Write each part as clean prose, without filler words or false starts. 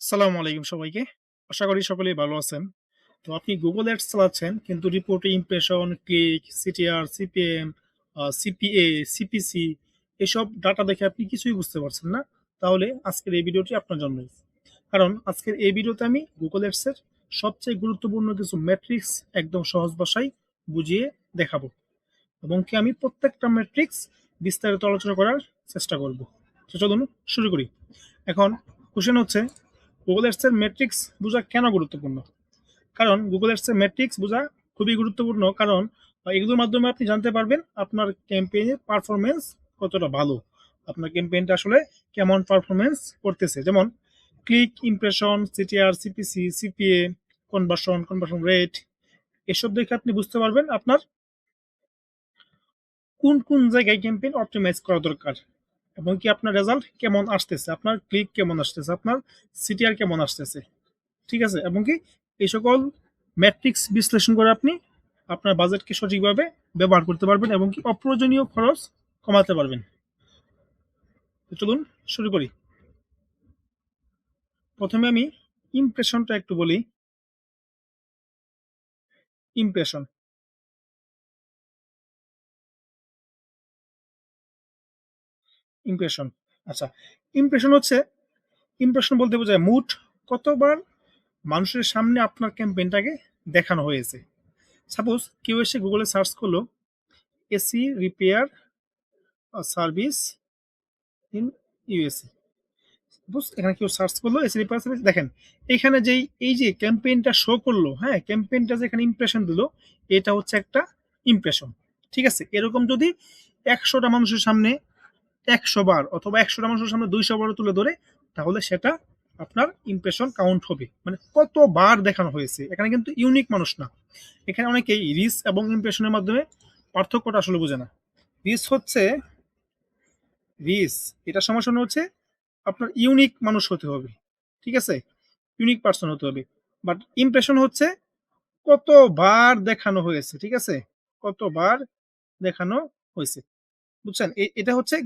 আসসালামু আলাইকুম সবাইকে। আশা করি সকলেই ভালো আছেন। তো আপনি Google Ads চালাচ্ছেন কিন্তু রিপোর্টে impression, click, CTR, CPM, CPA, CPC এসব ডাটা দেখে আপনি কিছুই বুঝতে পারছেন না। তাহলে আজকের এই ভিডিওটি আপনার জন্যই। কারণ আজকের এই ভিডিওতে আমি Google Ads এর সবচেয়ে গুরুত্বপূর্ণ কিছু মেট্রিক্স একদম সহজ ভাষায় বুঝিয়ে দেখাবো। এবং কি আমি প্রত্যেকটা মেট্রিক্স বিস্তারিত আলোচনা করার চেষ্টা করব। তো চলুন শুরু করি। এখন কোশ্চেন হচ্ছে Google Ads এর মেট্রিক্স বোঝা কেন গুরুত্বপূর্ণ? কারণ Google Ads এর মেট্রিক্স বোঝা খুবই গুরুত্বপূর্ণ কারণ এগুলোর মাধ্যমে আপনি জানতে পারবেন আপনার ক্যাম্পেইনের পারফরম্যান্স কতটা ভালো। আপনার ক্যাম্পেইনটা আসলে কেমন পারফরম্যান্স করতেছে। যেমন click, impression, CTR, CPC, CPA, conversion rate এসব দেখে আপনি বুঝতে পারবেন আপনার কোন জায়গায় ক্যাম্পেইন অপটিমাইজ করা দরকার এবং কি আপনার রেজাল্ট কেমন আসতেছে, আপনার ক্লিক কেমন আসতেছে, আপনার সিটিআর কেমন আসতেছে। ঠিক আছে? এবং কি এই সকল ম্যাট্রিক্স বিশ্লেষণ করে আপনি আপনার বাজেটকে সঠিকভাবে ব্যবহার করতে পারবেন এবং কি অপ্রয়োজনীয় খরচ কমাতে পারবেন। তো চলুন শুরু করি। প্রথমে আমি ইমপ্রেশনটা একটু বলি। Impression, impression. আচ্ছা, ইমপ্রেশন হচ্ছে ইমপ্রেশন বলতে বোঝায় মুড, কতবার মানুষের সামনে আপনার ক্যাম্পেইনটাকে দেখানো হয়েছে। সাপোজ কেউ এসে গুগলে সার্চ করলো AC repair service in USA. Suppose এখানে কেউ সার্চ করলো এসি রিপেয়ার সার্ভিস, দেখেন এখানে যেই এই যে ক্যাম্পেইনটা শো করলো, হ্যাঁ ক্যাম্পেইনটা যে এখানে ইমপ্রেশন দিল, এটা হচ্ছে একটা ইমপ্রেশন। ঠিক আছে? এরকম যদি ১০০টা মানুষের সামনে ১০০ বার অথবা ১০০টা মানুষের সামনে ২০০ বারও তুলে ধরে, তাহলে সেটা আপনার ইমপ্রেশন কাউন্ট হবে। মানে কতবার দেখানো হয়েছে। এখানে কিন্তু ইউনিক মানুষ না। এখানে অনেকেই রিচ এবং ইমপ্রেশনের মাধ্যমে পার্থক্যটা আসলে বোঝে না। রিচ হচ্ছে রিচ, এটা সমস্যা হচ্ছে আপনার ইউনিক মানুষ হতে হবে। ঠিক আছে? ইউনিক পারসন হতে হবে। বাট ইমপ্রেশন হচ্ছে কতবার দেখানো হয়েছে। ঠিক আছে? কতবার দেখানো হয়েছে। বুঝছেন? এটা হচ্ছে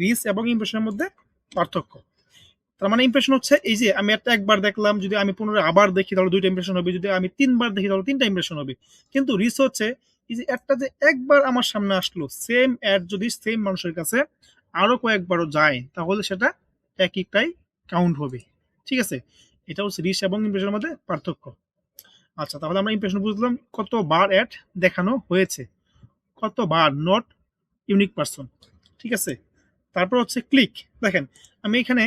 রিচ এবং ইমপ্রেশনের মধ্যে পার্থক্য। তার মানে ইমপ্রেশন হচ্ছে এই যে আমি একটা একবার দেখলাম, যদি আমি পুনরায় আবার দেখি তাহলে ২ টা ইমপ্রেশন হবে। যদি আমি ৩ বার দেখি তাহলে ৩ টা ইমপ্রেশন হবে। কিন্তু রিচ হচ্ছে এই যে এডটা যে একবার আমার সামনে আসলো, সেম এড যদি সেম মানুষের কাছে আরো কয়েকবারও যায় তাহলে সেটা একটাই কাউন্ট হবে। ঠিক আছে? এটা হচ্ছে রিচ এবং ইমপ্রেশনের মধ্যে পার্থক্য। আচ্ছা, তাহলে আমরা ইমপ্রেশন বুঝলাম কতবার এড দেখানো হয়েছে। কতবার, নট ইউনিক পারসন। ঠিক আছে? তারপর হচ্ছে ক্লিক। দেখেন আমি এখানে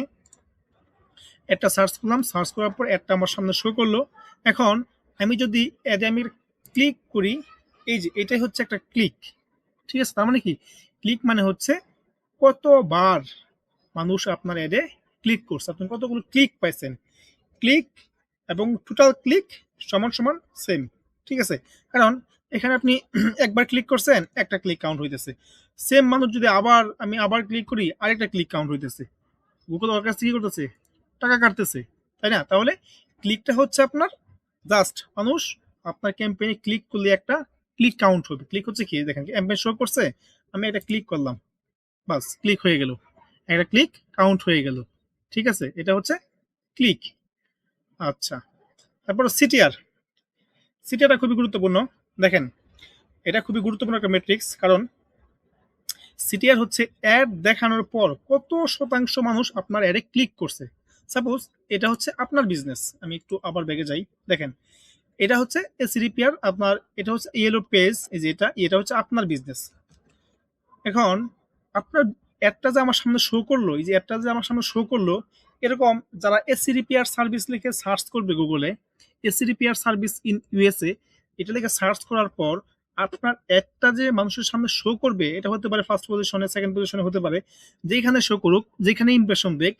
একটা সার্চ করলাম, সার্চ করার পর একটা আমার সামনে শো করলো। এখন আমি যদি অ্যাডে আমি ক্লিক করি, এই যে এটাই হচ্ছে একটা ক্লিক। ঠিক আছে? তার মানে কি? ক্লিক মানে হচ্ছে কতবার মানুষ আপনার অ্যাডে ক্লিক করছে, আপনি কতগুলো ক্লিক পাইছেন। ক্লিক এবং টোটাল ক্লিক সমান সেম। ঠিক আছে? কারণ এখানে আপনি একবার ক্লিক করছেন, একটা ক্লিক কাউন্ট হইতেছে। সেম মানুষ যদি আমি আবার ক্লিক করি, আরেকটা ক্লিক কাউন্ট হইতেছে। গুগল ওর কাছ থেকে কি করতেছে? টাকা কাটতেছে। তাই না? তাহলে ক্লিকটা হচ্ছে আপনার জাস্ট মানুষ আপনার ক্যাম্পেইনে ক্লিক করলে একটা ক্লিক কাউন্ট হবে। ক্লিক হচ্ছে কি? দেখেন ক্যাম্পেইন শো করছে, আমি একটা ক্লিক করলাম। বাস ক্লিক হয়ে গেল। একটা ক্লিক কাউন্ট হয়ে গেল। ঠিক আছে? এটা হচ্ছে ক্লিক। আচ্ছা। তারপর সিটিআর। সিটিআরটা খুবই গুরুত্বপূর্ণ। দেখেন, এটা খুবই গুরুত্বপূর্ণ একটা মেট্রিক্স কারণ সিটিআর হচ্ছে অ্যাড দেখানোর পর কত শতাংশ মানুষ আপনার অ্যাডে ক্লিক করছে। সাপোজ এটা হচ্ছে আপনার বিজনেস। আমি একটু আবার ব্যাগে যাই। দেখেন, এটা হচ্ছে এসি রিপেয়ার আপনার, এটা হচ্ছে ইয়েলো পেজ, এই যে এটা হচ্ছে আপনার বিজনেস। এখন আপনার অ্যাডটা যে আমার সামনে শো করলো, এই যে অ্যাডটা যে আমার সামনে শো করলো, এরকম যারা এসি রিপেয়ার সার্ভিস লিখে সার্চ করবে গুগলে, AC repair service in USA এটা লিখে সার্চ করার পর আপনার অ্যাডটা যে মানুষের সামনে শো করবে, এটা হতে পারে ফার্স্ট পজিশনে, সেকেন্ড পজিশনে হতে পারে। যেখানে শো করুক, যেখানে ইমপ্রেশন দেখ,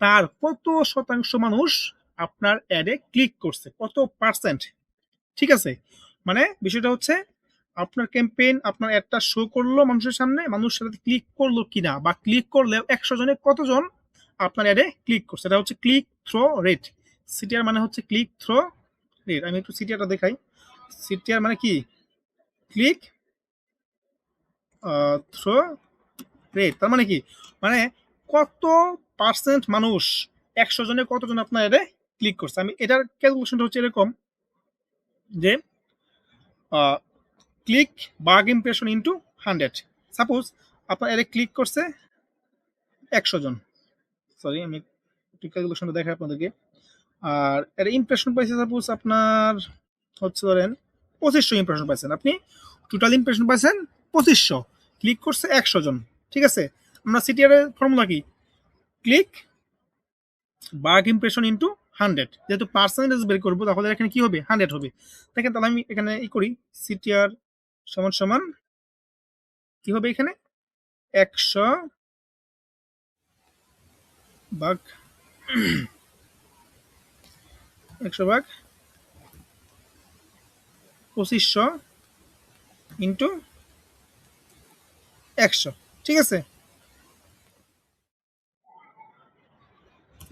তার কত শতাংশ মানুষ আপনার অ্যাডে ক্লিক করছে, কত পার্সেন্ট। ঠিক আছে? মানে বিষয়টা হচ্ছে আপনার ক্যাম্পেইন, আপনার অ্যাডটা শো করলো মানুষের সামনে, মানুষ সেটাতে ক্লিক করলো কিনা বা ক্লিক করলেও ১০০ জনে কতজন আপনার অ্যাডে ক্লিক করছে। এটা হচ্ছে ক্লিক থ্রো রেট। সিটিআর মানে হচ্ছে ক্লিক থ্রো রেট। আমি একটু সিটিআরটা দেখাই। সিটিআর মানে কি? Click through rate. তার মানে কি? মানে কত পার্সেন্ট মানুষ 100 জনে কতজন আপনার এটা ক্লিক করছে। আমি এটার ক্যালকুলেশনটা হচ্ছে এরকম যে ক্লিক বাগ ইমপ্রেশন ইনটু 100। সাপোজ আপনার এটা ক্লিক করছে 100 জন। সরি আমি একটু ক্যালকুলেশনটা দেখাই আপনাদেরকে। আর এর ইমপ্রেশন পাইছে সাপোজ আপনার হচ্ছে ধরেন 2500 ইমপ্রেশন পাইছেন। আপনি টোটাল ইমপ্রেশন পাইছেন 2500, ক্লিক করছে 100 জন। ঠিক আছে? আমরা সিটিআর এর ফর্মুলা কি? ক্লিক বাগ ইমপ্রেশন ইনটু 100। যেহেতু পার্সেন্টেজ বের করব তাহলে এখানে কি হবে? 100 হবে। দেখেন তাহলে আমি এখানে করি সিটিআর সমান সমান কি হবে এখানে? 100 ভাগ 100 ভাগ 2500 ইনটু 100। ঠিক আছে?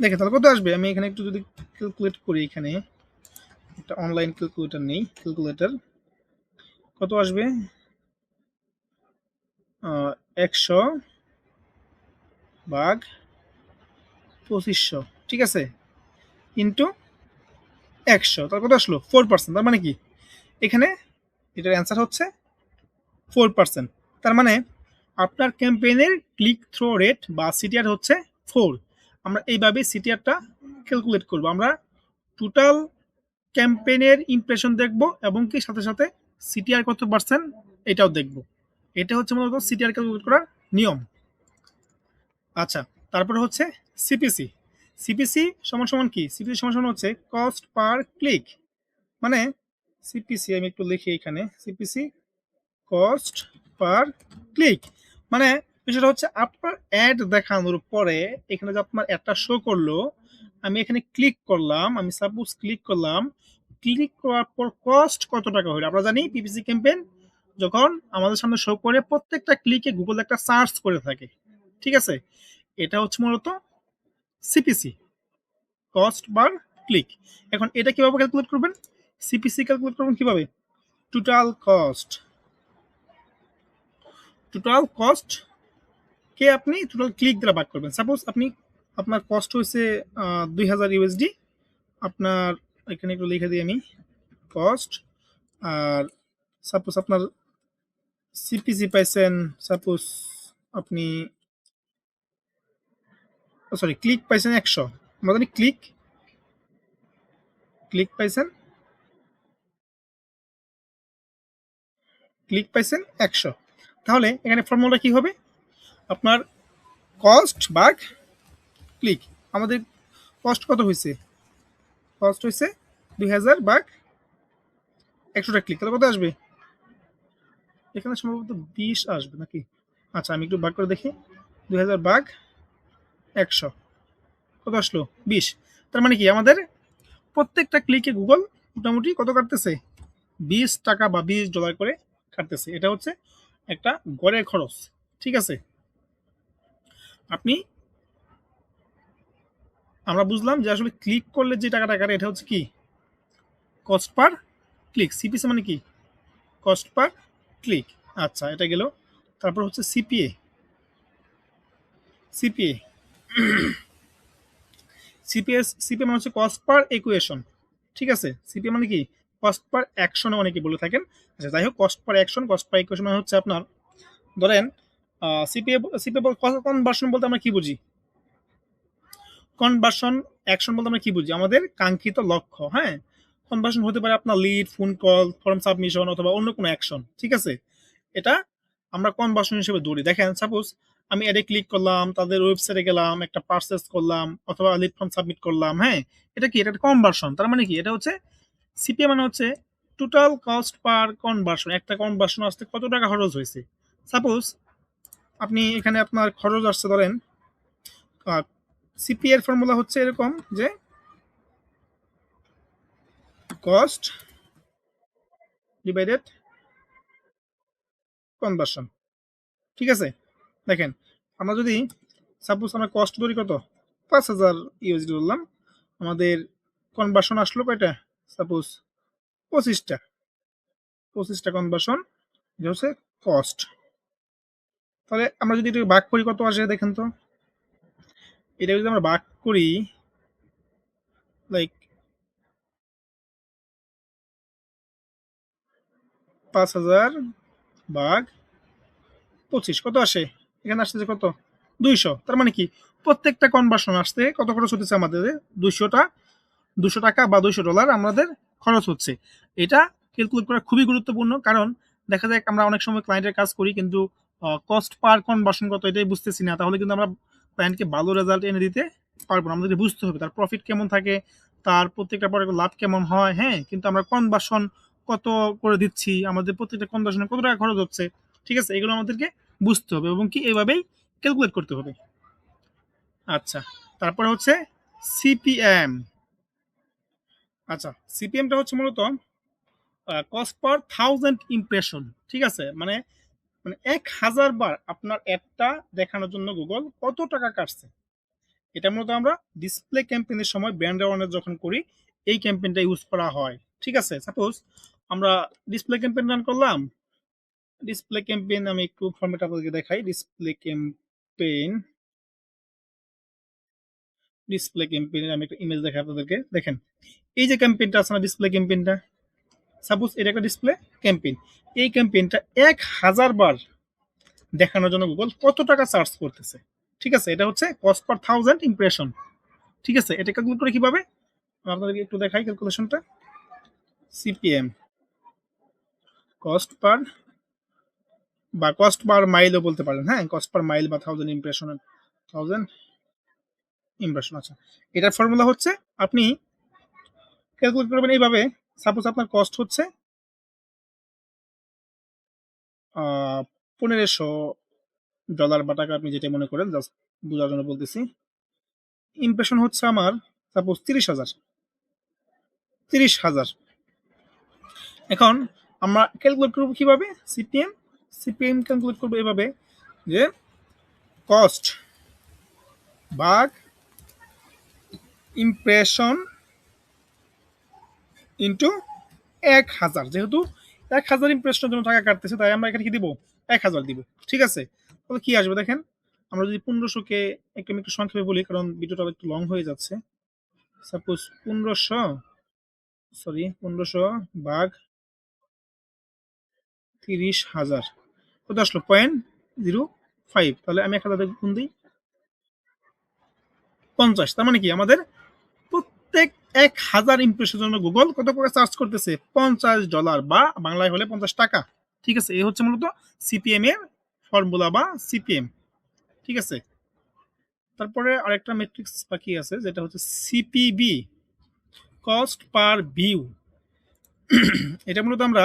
দেখেন তাহলে কত আসবে? আমি এখানে একটু যদি ক্যালকুলেট করি, এখানে একটা অনলাইন ক্যালকুলেটর নেই, ক্যালকুলেটর কত আসবে? 100 ভাগ 2500, ঠিক আছে, ইন্টু 100, তার কত আসলো? 4%। তার মানে কি এখানে এটার অ্যান্সার হচ্ছে 4%। তার মানে আপনার ক্যাম্পেইনের ক্লিক থ্রো রেট বা সিটিআর হচ্ছে 4। আমরা এইভাবে সিটিআরটা ক্যালকুলেট করব। আমরা টোটাল ক্যাম্পেইনের ইমপ্রেশন দেখব এবং কি সাথে সাথে সিটিআর কত পার্সেন্ট এটাও দেখব। এটা হচ্ছে মূলত সিটিআর ক্যালকুলেট করার নিয়ম। আচ্ছা, তারপরে হচ্ছে সিপিসি। সিপিসি সমান সমান কি? সিপিসি সমান সমান হচ্ছে কস্ট পার ক্লিক। মানে সিপিসি আমি একটু লিখি এখানে, সিপিসি কস্ট পার ক্লিক। মানে বিষয়টা হচ্ছে আপনার অ্যাড দেখানোর পরে এখানে যে আপনার অ্যাডটা শো করলো, আমি এখানে ক্লিক করলাম, আমি সাপোজ ক্লিক করলাম, ক্লিক করার পর কস্ট কত টাকা হলো? আমরা জানি পিপিসি ক্যাম্পেইন যখন আমাদের সামনে শো করে প্রত্যেকটা ক্লিকে গুগল একটা সার্চ করে থাকে। ঠিক আছে? এটা হচ্ছে মূলত সিপিসি, কস্ট পার ক্লিক। এখন এটা কিভাবে ক্যালকুলেট করবেন? সিপিসি ক্যালকুলেট করবেন কিভাবে? টোটাল কস্ট, টোটাল কস্ট কে আপনি টোটাল ক্লিক দ্বারা ভাগ করবেন। সাপোজ আপনি আপনার কস্ট হয়েছে 2000 ইউএসডি। আপনার এখানে একটু লিখে দিই আমি কস্ট। আর সাপোজ আপনার সিপিসি পাইছেন, সাপোজ আপনি সরি ক্লিক পাইছেন 100। আমরা জানি ক্লিক ক্লিক পাইছেন ক্লিক পাইছেন 100। তাহলে এখানে ফর্মুলা কি হবে? আপনার কস্ট ভাগ ক্লিক। আমাদের কস্ট কত হয়েছে? কস্ট হয়েছে 2000 ভাগ 100টা ক্লিক, তাহলে কত আসবে? এখানে সম্ভবত 20 আসবে নাকি? আচ্ছা আমি একটু ভাগ করে দেখি। 2000 ভাগ 100 কত আসলো? 20। তার মানে কি আমাদের প্রত্যেকটা ক্লিকে গুগল মোটামুটি কত কাটতেছে? 20 টাকা বা $20 করে কাটতেছে। এটা হচ্ছে একটা গড়ের খরচ। ঠিক আছে? আপনি আমরা বুঝলাম যে আসলে ক্লিক করলে যে টাকাটা কাটে এটা হচ্ছে কি? Cost per click. সিপিসি মানে কি? Cost per click. আচ্ছা এটা গেল। তারপর হচ্ছে সিপিএ। সিপিএ সিপিএ মানে হচ্ছে কস্ট পার ইকুয়েশন। ঠিক আছে? সিপিএ মানে কি? কস্ট পার অ্যাকশনে অনেকে বলে থাকেন। আচ্ছা যাই হোক, cost per action, cost per equation মানে হচ্ছে আপনার ধরেন সিপিএ সিপিএ কনভার্সন বলতে আমরা কি বুঝি? কনভার্সন অ্যাকশন বলতে আমরা কি বুঝি? আমাদের কাঙ্ক্ষিত লক্ষ্য। হ্যাঁ, কনভার্সন হতে পারে আপনার lead, phone call, form submission অথবা অন্য কোনো অ্যাকশন। ঠিক আছে? এটা আমরা কনভার্সন হিসেবে ধরি। দেখেন সাপোজ আমি অ্যাডে ক্লিক করলাম, তাদের ওয়েবসাইটে গেলাম, একটা পারচেজ করলাম অথবা লিড ফর্ম সাবমিট করলাম। হ্যাঁ, এটা কি? এটা কনভার্সন। তার মানে কি? এটা হচ্ছে সিপিএ মানে হচ্ছে টোটাল কস্ট পার কনভার্সন। একটা কনভার্সন আসতে কত টাকা খরচ হয়েছে। সাপোজ আপনি এখানে আপনার খরচ আসছে ধরেন, সিপি এর ফর্মুলা হচ্ছে এরকম যে কস্ট ডিভাইডেড কনভার্সন। ঠিক আছে? দেখেন আমরা যদি সাপোজ আমরা কস্ট ধরি কত? 5000 ইউএসডি ধরলাম। আমাদের কনভার্সন আসলো কয়টা? সাপোজ 25টা। 25টা কনভার্সন, এটা হচ্ছে কস্ট। তাহলে আমরা যদি এটাকে ভাগ করি কত আসে দেখেন তো? এটা যদি আমরা ভাগ করি লাইক 5,000 ভাগ 25 কত আসে? এখানে আসতেছে কত? 200। তার মানে কি? প্রত্যেকটা কনভার্সন আসতে কত খরচ হতেছে আমাদের? 200 টাকা বা $200 আমাদের খরচ হচ্ছে। এটা ক্যালকুলেট করা খুবই গুরুত্বপূর্ণ, কারণ দেখা যায় আমরা অনেক সময় ক্লায়েন্টের কাজ করি কিন্তু কস্ট পার কনভার্সন কত এটাই বুঝতেছি না। তাহলে কিন্তু আমরা ক্লায়েন্টকে ভালো রেজাল্ট এনে দিতে পারবো না। আমাদেরকে বুঝতে হবে তার প্রফিট কেমন থাকে, তার প্রত্যেকটা প্রোডাক্টের লাভ কেমন হয়, হ্যাঁ? কিন্তু আমরা কনভার্সন কত করে দিচ্ছি, আমাদের প্রত্যেকটা কনভার্সনে কত টাকা খরচ হচ্ছে, ঠিক আছে? এগুলো আমাদেরকে বুঝতে হবে এবং কি এভাবেই ক্যালকুলেট করতে হবে। আচ্ছা, তারপরে হচ্ছে সিপিএম। আচ্ছা, সিপিএমটা হচ্ছে মূলত কস্ট পার থাউজেন্ড ইমপ্রেশন, ঠিক আছে? মানে মানে 1,000 বার আপনার অ্যাডটা দেখানোর জন্য গুগল কত টাকা কাটছে, এটা মূলত আমরা ডিসপ্লে ক্যাম্পেইনের সময় ব্র্যান্ড অ্যাওয়ারনেস যখন করি এই ক্যাম্পেইনটা ইউজ করা হয়, ঠিক আছে? সাপোজ আমরা ডিসপ্লে ক্যাম্পেইন রান করলাম। ডিসপ্লে ক্যাম্পেইন আমি একটু ফরম্যাট আপনাদেরকে দেখাই। ডিসপ্লে ক্যাম্পেইনের আমি একটা ইমেজ দেখাই আপনাদেরকে। দেখেন, এই যে ক্যাম্পেইনটা আছে না, ডিসপ্লে ক্যাম্পেইনটা, সাপোজ এটা একটা ডিসপ্লে ক্যাম্পেইন। এই ক্যাম্পেইনটা 1,000 বার দেখানোর জন্য গুগল কত টাকা চার্জ করতেছে, ঠিক আছে? এটা হচ্ছে কস্ট পার থাউজেন্ড ইমপ্রেশন, ঠিক আছে? এটা ক্যালকুলেট করে কিভাবে আপনাদেরকে একটু দেখাই ক্যালকুলেশনটা। সিপিএম, কস্ট পার বা কস্ট পার মাইলও বলতে পারেন, হ্যাঁ? কস্ট পার মাইল বা থাউজেন্ড ইমপ্রেশন। আচ্ছা, এটার ফর্মুলা হচ্ছে আপনি ক্যালকুলেট করবেন এইভাবে। সাপোজ আপনার কস্ট হচ্ছে ১৫০০ ডলার বা টাকা, আপনি যেটা মনে করেন, জাস্ট বোঝার জন্য বলতেছি। ইমপ্রেশন হচ্ছে আমার সাপোজ ৩০,০০০। এখন আমরা ক্যালকুলেট করবো কিভাবে? সিপিএম ক্যালকুলেট করবো এভাবে যে কস্ট ভাগ ইমপ্রেশন ইন্টু 1,000। যেহেতু 1,000 ইমপ্রেশনের জন্য টাকা কাটতেছে, তাই আমরা এখানে কি দিব? 1,000 দিব, ঠিক আছে? তাহলে কি আসবে দেখেন, আমরা যদি 1500-কে আমি একটু সংক্ষেপে বলি, কারণ ভিডিওটা একটু লং হয়ে যাচ্ছে। সাপোজ 1500 ভাগ 30,000 কত আসলো? 0.05। তাহলে আমি 1,000 গুণ দিই 50। তার মানে কি আমাদের প্রত্যেক 1,000 ইমপ্রেশনের জন্য গুগল কত করে চার্জ করতেছে? $50, বা বাংলায় হলে 50 টাকা, ঠিক আছে? এই হচ্ছে মূলত সিপিএম এর ফর্মুলা বা সিপিএম, ঠিক আছে? তারপরে আরেকটা মেট্রিক্স বাকি আছে, যেটা হচ্ছে সিপিবি, কস্ট পার ভিউ। এটা মূলত আমরা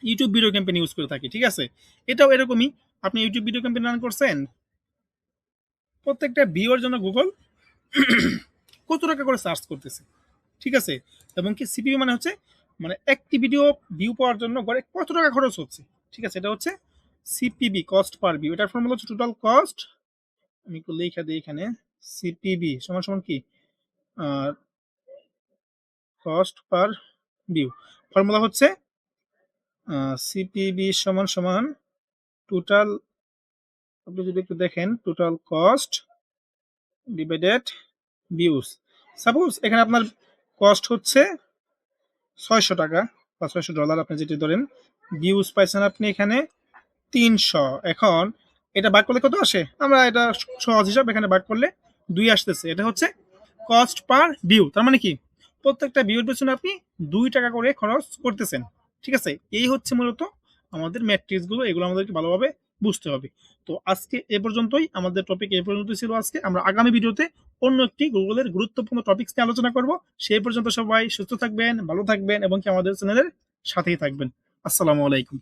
ইউটিউব ভিডিও ক্যাম্পেইন ইউজ করে থাকি, ঠিক আছে? এটাও এরকমই। আপনি ইউটিউব ভিডিও ক্যাম্পেইন রান করছেন, প্রত্যেকটা ভিউর জন্য গুগল কত টাকা করে চার্জ করতেছে, ঠিক আছে? এবং কি সিপিবি মানে হচ্ছে মানে একটি ভিডিও ভিউ পাওয়ার জন্য গড়ে কত টাকা খরচ হচ্ছে, ঠিক আছে? এটা হচ্ছে সিপিবি, কস্ট পার ভিউ। এটার ফর্মুলা হচ্ছে টোটাল কস্ট। আমি একটু লেখা দিই এখানে। সিপিবি সমান সমান কি? Cost per view. ফর্মুলা হচ্ছে সিপিবি সমান সমান টোটাল, আপনি যদি একটু দেখেন, total cost divided views. Suppose এখানে আপনার কস্ট হচ্ছে 600 টাকা বা $600, আপনি যেটি ধরেন। ভিউজ পাইছেন আপনি এখানে 300। এখন এটা ভাগ করলে কত আসে? আমরা এটা সহজ হিসাব, এখানে ভাগ করলে 2 আসতেছে। এটা হচ্ছে কস্ট পার ভিউ। তার মানে কি প্রত্যেকটা ভিউর পেছনে আপনি 2 টাকা করে খরচ করতেছেন, ঠিক আছে? এই হচ্ছে মূলত আমাদের ম্যাট্রিক্স গুলো, এগুলো আমাদেরকে ভালোভাবে বুঝতে হবে। তো আজকে এ পর্যন্তই, আমাদের টপিক এ পর্যন্তই ছিল আজকে। আমরা আগামী ভিডিওতে অন্য একটি গুগলের গুরুত্বপূর্ণ টপিকস নিয়ে আলোচনা করব। সেই পর্যন্ত সবাই সুস্থ থাকবেন, ভালো থাকবেন এবং কি আমাদের চ্যানেলের সাথেই থাকবেন। আসসালামু আলাইকুম।